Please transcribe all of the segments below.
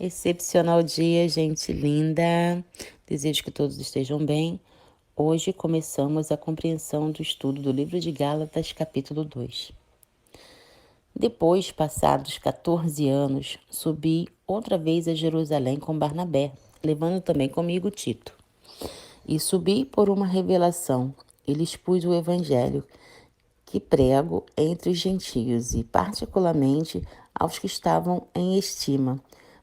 Excepcional dia, gente linda. Desejo que todos estejam bem. Hoje começamos a compreensão do estudo do livro de Gálatas, capítulo 2. Depois, passados 14 anos, subi outra vez a Jerusalém com Barnabé, levando também comigo Tito. E subi por uma revelação e lhes pus o evangelho que prego entre os gentios e particularmente aos que estavam em estima,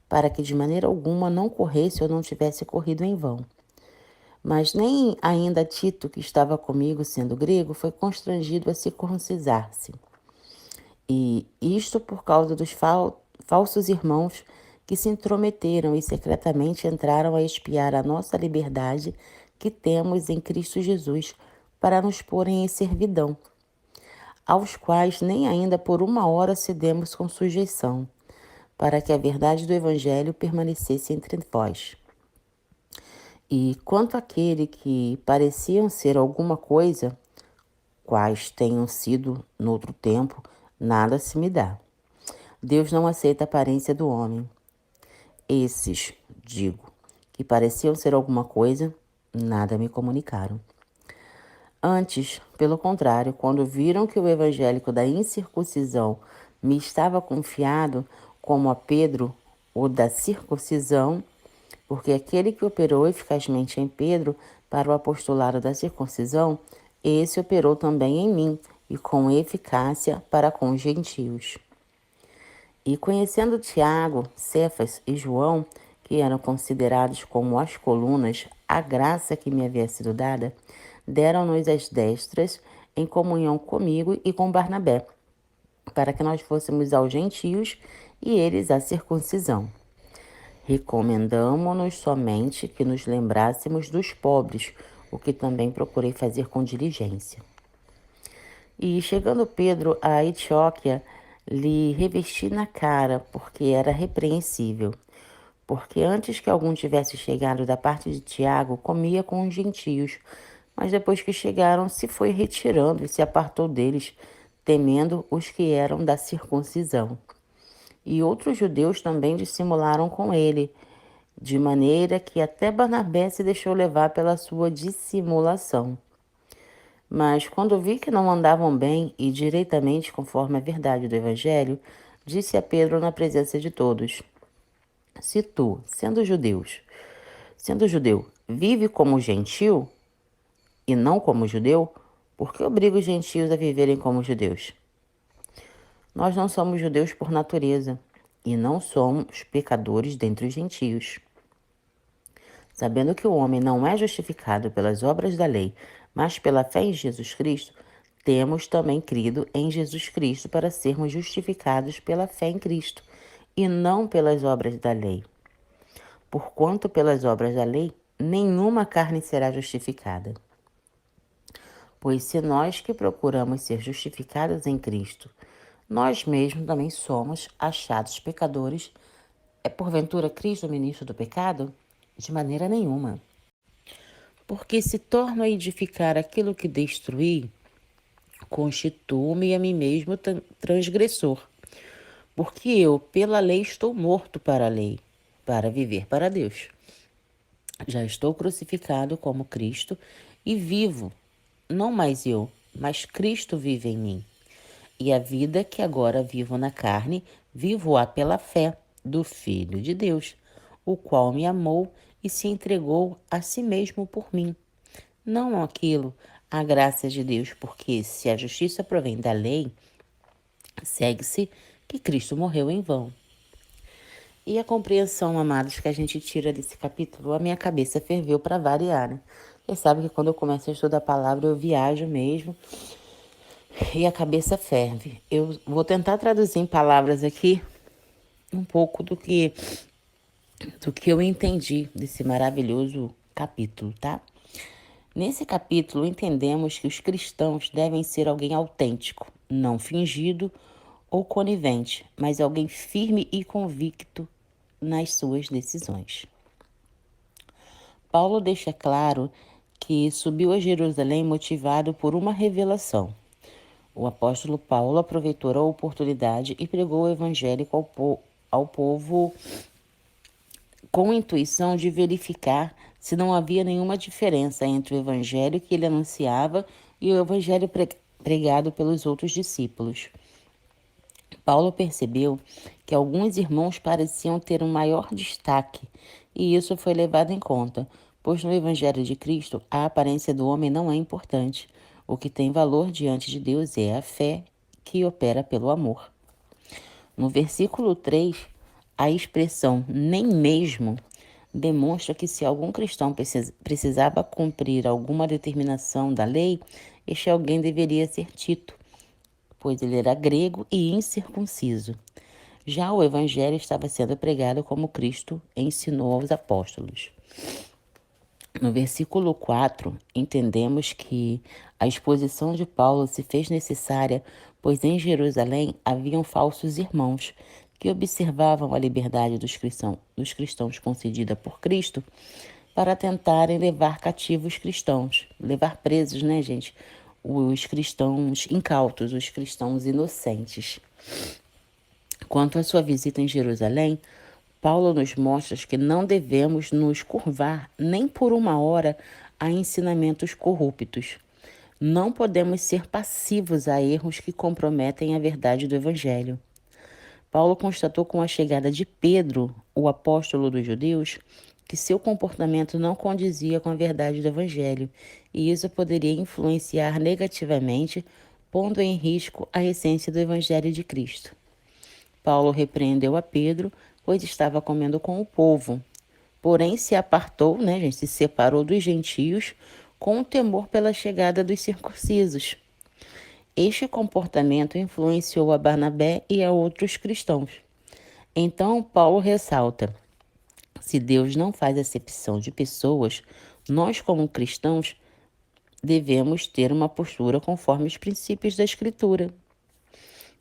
para que de maneira alguma não corresse ou não tivesse corrido em vão. Mas nem ainda Tito, que estava comigo, sendo grego, foi constrangido a circuncisar-se. E isto por causa dos falsos irmãos que se intrometeram e secretamente entraram a espiar a nossa liberdade que temos em Cristo Jesus, para nos porem em servidão, aos quais nem ainda por uma hora cedemos com sujeição, para que a verdade do Evangelho permanecesse entre vós. E quanto àquele que pareciam ser alguma coisa, quais tenham sido noutro tempo, nada se me dá. Deus não aceita a aparência do homem. Esses, digo, que pareciam ser alguma coisa, nada me comunicaram. Antes, pelo contrário, quando viram que o evangélico da incircuncisão me estava confiado, como a Pedro o da circuncisão, porque aquele que operou eficazmente em Pedro para o apostolado da circuncisão, esse operou também em mim, e com eficácia para com os gentios. E conhecendo Tiago, Cefas e João, que eram considerados como as colunas, a graça que me havia sido dada, deram-nos as destras em comunhão comigo e com Barnabé, para que nós fôssemos aos gentios e eles à circuncisão. Recomendamo-nos somente que nos lembrássemos dos pobres, o que também procurei fazer com diligência. E chegando Pedro à Etióquia, lhe revesti na cara, porque era repreensível. Porque antes que algum tivesse chegado da parte de Tiago, comia com os gentios, mas depois que chegaram, se foi retirando e se apartou deles, temendo os que eram da circuncisão. E outros judeus também dissimularam com ele, de maneira que até Barnabé se deixou levar pela sua dissimulação. Mas quando vi que não andavam bem e direitamente conforme a verdade do Evangelho, disse a Pedro na presença de todos: Se tu, sendo judeu, vive como gentil e não como judeu, por que obriga os gentios a viverem como judeus? Nós não somos judeus por natureza e não somos pecadores dentre os gentios. Sabendo que o homem não é justificado pelas obras da lei, mas pela fé em Jesus Cristo, temos também crido em Jesus Cristo para sermos justificados pela fé em Cristo, e não pelas obras da lei. Porquanto pelas obras da lei, nenhuma carne será justificada. Pois se nós que procuramos ser justificados em Cristo, nós mesmos também somos achados pecadores, é porventura Cristo o ministro do pecado? De maneira nenhuma. Porque se torno a edificar aquilo que destruí, constituo-me a mim mesmo transgressor. Porque eu, pela lei, estou morto para a lei, para viver para Deus. Já estou crucificado como Cristo e vivo, não mais eu, mas Cristo vive em mim. E a vida que agora vivo na carne, vivo-a pela fé do Filho de Deus, o qual me amou e se entregou a si mesmo por mim. Não aquilo, a graça de Deus, porque se a justiça provém da lei, segue-se que Cristo morreu em vão. E a compreensão, amados, que a gente tira desse capítulo, a minha cabeça ferveu para variar, né? Você sabe que quando eu começo a estudar a palavra, eu viajo mesmo e a cabeça ferve. Eu vou tentar traduzir em palavras aqui um pouco do que eu entendi desse maravilhoso capítulo, tá? Nesse capítulo, entendemos que os cristãos devem ser alguém autêntico, não fingido ou conivente, mas alguém firme e convicto nas suas decisões. Paulo deixa claro que subiu a Jerusalém motivado por uma revelação. O apóstolo Paulo aproveitou a oportunidade e pregou o evangélico ao povo com a intuição de verificar se não havia nenhuma diferença entre o evangelho que ele anunciava e o evangelho pregado pelos outros discípulos. Paulo percebeu que alguns irmãos pareciam ter um maior destaque, e isso foi levado em conta, pois no Evangelho de Cristo a aparência do homem não é importante. O que tem valor diante de Deus é a fé que opera pelo amor. No versículo 3, a expressão nem mesmo demonstra que se algum cristão precisava cumprir alguma determinação da lei, este alguém deveria ser Tito, pois ele era grego e incircunciso. Já o evangelho estava sendo pregado como Cristo ensinou aos apóstolos. No versículo 4, entendemos que a exposição de Paulo se fez necessária, pois em Jerusalém haviam falsos irmãos que observavam a liberdade dos cristãos concedida por Cristo para tentarem levar cativos cristãos, levar presos, né, gente? Os cristãos incautos, os cristãos inocentes. Quanto à sua visita em Jerusalém, Paulo nos mostra que não devemos nos curvar nem por uma hora a ensinamentos corruptos. Não podemos ser passivos a erros que comprometem a verdade do Evangelho. Paulo constatou com a chegada de Pedro, o apóstolo dos judeus, que seu comportamento não condizia com a verdade do Evangelho, e isso poderia influenciar negativamente, pondo em risco a essência do Evangelho de Cristo. Paulo repreendeu a Pedro, pois estava comendo com o povo. Porém, se apartou, né, gente, se separou dos gentios com o temor pela chegada dos circuncisos. Este comportamento influenciou a Barnabé e a outros cristãos. Então, Paulo ressalta: se Deus não faz acepção de pessoas, nós, como cristãos, devemos ter uma postura conforme os princípios da Escritura.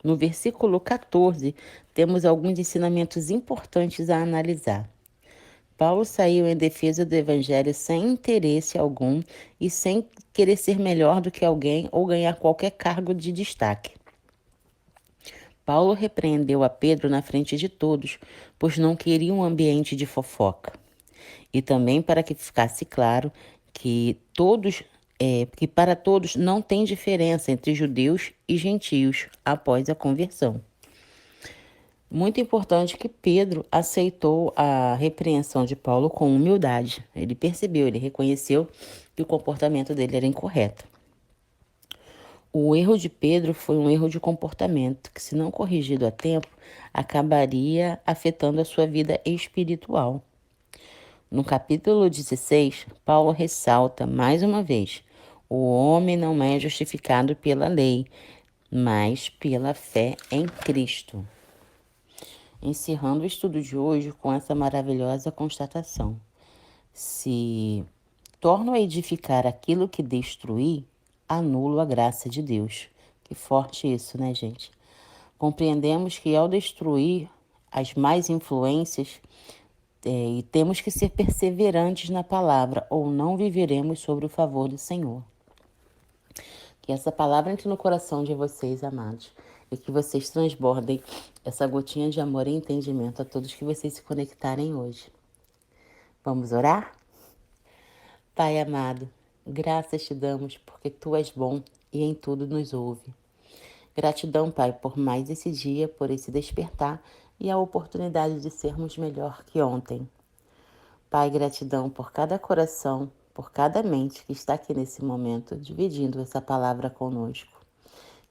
No versículo 14, temos alguns ensinamentos importantes a analisar. Paulo saiu em defesa do evangelho sem interesse algum e sem querer ser melhor do que alguém ou ganhar qualquer cargo de destaque. Paulo repreendeu a Pedro na frente de todos, pois não queria um ambiente de fofoca. E também para que ficasse claro que para todos não tem diferença entre judeus e gentios após a conversão. Muito importante que Pedro aceitou a repreensão de Paulo com humildade. Ele percebeu, ele reconheceu que o comportamento dele era incorreto. O erro de Pedro foi um erro de comportamento que, se não corrigido a tempo, acabaria afetando a sua vida espiritual. No capítulo 16, Paulo ressalta mais uma vez: o homem não é justificado pela lei, mas pela fé em Cristo. Encerrando o estudo de hoje com essa maravilhosa constatação: se torno a edificar aquilo que destruí, anulo a graça de Deus. Que forte isso, né, gente? Compreendemos que ao destruir as más influências, e temos que ser perseverantes na palavra, ou não viveremos sobre o favor do Senhor. Que essa palavra entre no coração de vocês, amados, e que vocês transbordem essa gotinha de amor e entendimento a todos que vocês se conectarem hoje. Vamos orar? Pai amado, graças te damos porque Tu és bom e em tudo nos ouve. Gratidão, Pai, por mais esse dia, por esse despertar e a oportunidade de sermos melhor que ontem. Pai, gratidão por cada coração, por cada mente que está aqui nesse momento, dividindo essa palavra conosco.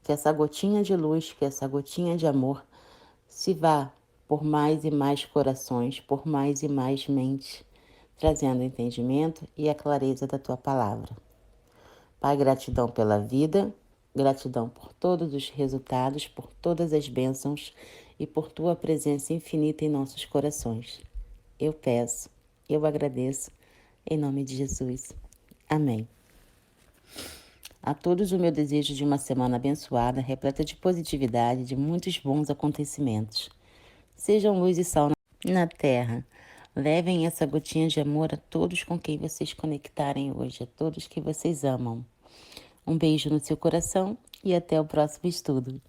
Que essa gotinha de luz, que essa gotinha de amor se vá por mais e mais corações, por mais e mais mentes, trazendo o entendimento e a clareza da Tua palavra. Pai, gratidão pela vida, gratidão por todos os resultados, por todas as bênçãos e por Tua presença infinita em nossos corações. Eu peço, eu agradeço, em nome de Jesus. Amém. A todos o meu desejo de uma semana abençoada, repleta de positividade, de muitos bons acontecimentos. Sejam luz e sal na terra. Levem essa gotinha de amor a todos com quem vocês conectarem hoje, a todos que vocês amam. Um beijo no seu coração e até o próximo estudo.